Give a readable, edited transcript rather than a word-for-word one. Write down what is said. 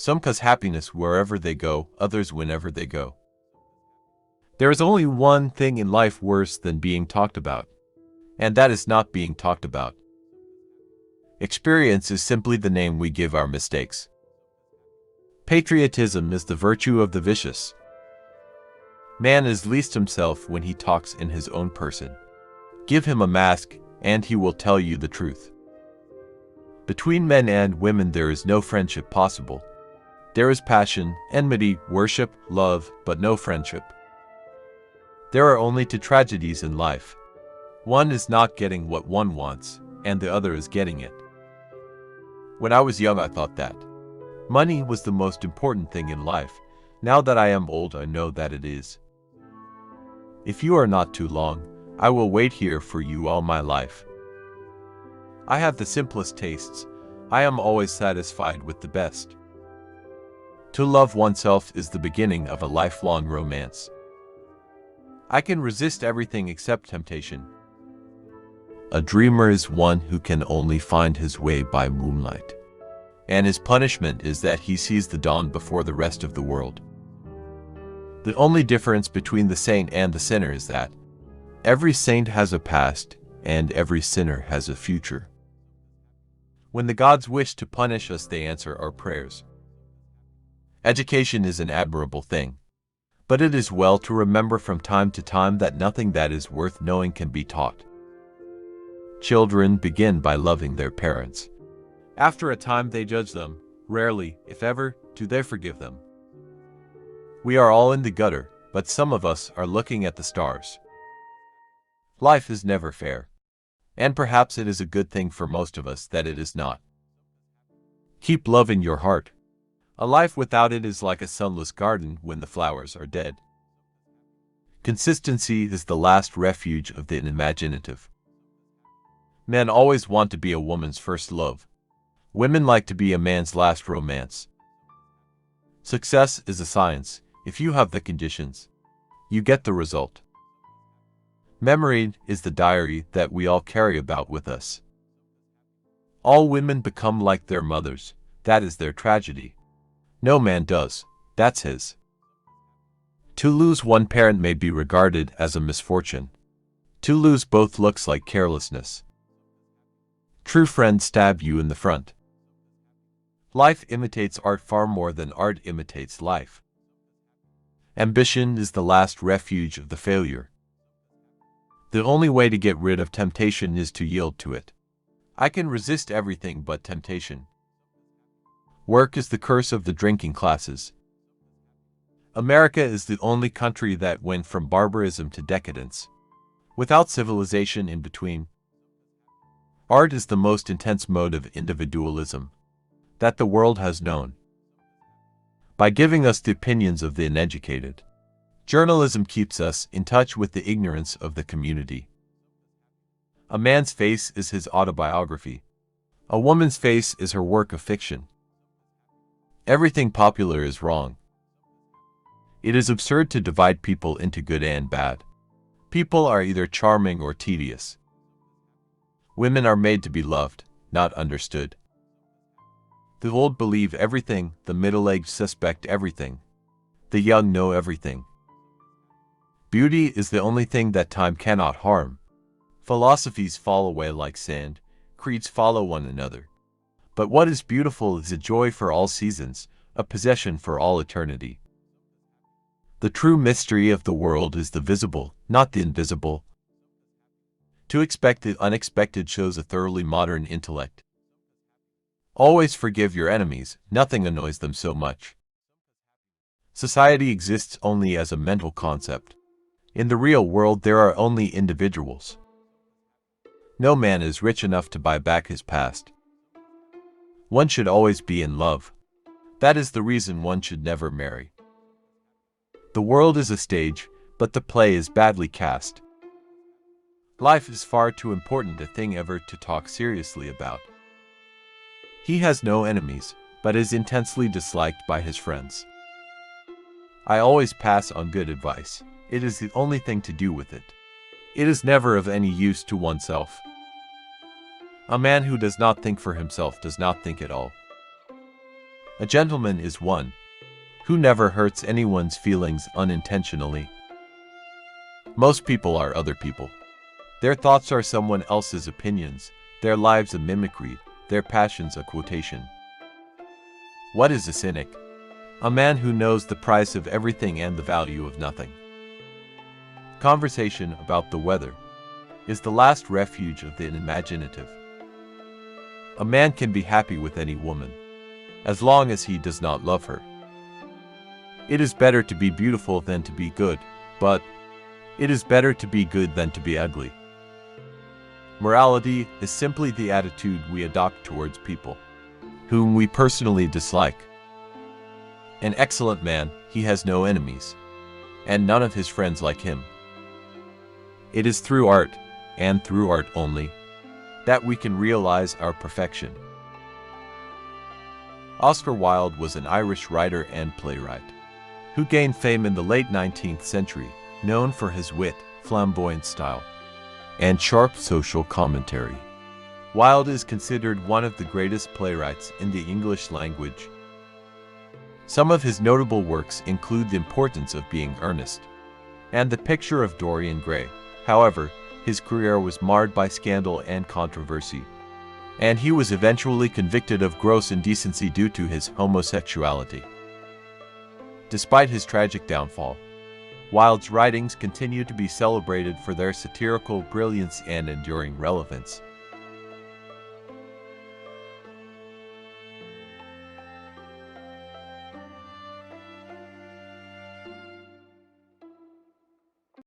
Some cause happiness wherever they go, others whenever they go. There is only one thing in life worse than being talked about, and that is not being talked about. Experience is simply the name we give our mistakes. Patriotism is the virtue of the vicious. Man is least himself when he talks in his own person. Give him a mask, and he will tell you the truth. Between men and women there is no friendship possible. There is passion, enmity, worship, love, but no friendship. There are only two tragedies in life. One is not getting what one wants, and the other is getting it. When I was young, I thought that money was the most important thing in life. Now that I am old, I know that it is. If you are not too long, I will wait here for you all my life. I have the simplest tastes. I am always satisfied with the best. To love oneself is the beginning of a lifelong romance. I can resist everything except temptation. A dreamer is one who can only find his way by moonlight, and his punishment is that he sees the dawn before the rest of the world. The only difference between the saint and the sinner is that every saint has a past, and every sinner has a future. When the gods wish to punish us, they answer our prayers. Education is an admirable thing, but it is well to remember from time to time that nothing that is worth knowing can be taught. Children begin by loving their parents. After a time they judge them. Rarely, if ever, do they forgive them. We are all in the gutter, but some of us are looking at the stars. Life is never fair, and perhaps it is a good thing for most of us that it is not. Keep love in your heart. A life without it is like a sunless garden when the flowers are dead. Consistency is the last refuge of the unimaginative. Men always want to be a woman's first love. Women like to be a man's last romance. Success is a science. If you have the conditions, you get the result. Memory is the diary that we all carry about with us. All women become like their mothers. That is their tragedy. No man does. That's his. To lose one parent may be regarded as a misfortune. To lose both looks like carelessness. True friends stab you in the front. Life imitates art far more than art imitates life. Ambition is the last refuge of the failure. The only way to get rid of temptation is to yield to it. I can resist everything but temptation. Work is the curse of the drinking classes. America is the only country that went from barbarism to decadence, without civilization in between. Art is the most intense mode of individualism that the world has known. By giving us the opinions of the uneducated, journalism keeps us in touch with the ignorance of the community. A man's face is his autobiography. A woman's face is her work of fiction. Everything popular is wrong. It is absurd to divide people into good and bad. People are either charming or tedious. Women are made to be loved, not understood. The old believe everything, the middle-aged suspect everything. The young know everything. Beauty is the only thing that time cannot harm. Philosophies fall away like sand, creeds follow one another. But what is beautiful is a joy for all seasons, a possession for all eternity. The true mystery of the world is the visible, not the invisible. To expect the unexpected shows a thoroughly modern intellect. Always forgive your enemies, nothing annoys them so much. Society exists only as a mental concept. In the real world there are only individuals. No man is rich enough to buy back his past. One should always be in love. That is the reason one should never marry. The world is a stage, but the play is badly cast. Life is far too important a thing ever to talk seriously about. He has no enemies, but is intensely disliked by his friends. I always pass on good advice. It is the only thing to do with it. It is never of any use to oneself. A man who does not think for himself does not think at all. A gentleman is one who never hurts anyone's feelings unintentionally. Most people are other people. Their thoughts are someone else's opinions, their lives a mimicry, their passions a quotation. What is a cynic? A man who knows the price of everything and the value of nothing. Conversation about the weather is the last refuge of the imaginative. A man can be happy with any woman, as long as he does not love her. It is better to be beautiful than to be good, but it is better to be good than to be ugly. Morality is simply the attitude we adopt towards people whom we personally dislike. An excellent man, he has no enemies, and none of his friends like him. It is through art, and through art only, that we can realize our perfection. Oscar Wilde was an Irish writer and playwright who gained fame in the late 19th century, known for his wit, flamboyant style, and sharp social commentary. Wilde is considered one of the greatest playwrights in the English language. Some of his notable works include The Importance of Being Earnest and The Picture of Dorian Gray. However, his career was marred by scandal and controversy, and he was eventually convicted of gross indecency due to his homosexuality. Despite his tragic downfall, Wilde's writings continue to be celebrated for their satirical brilliance and enduring relevance.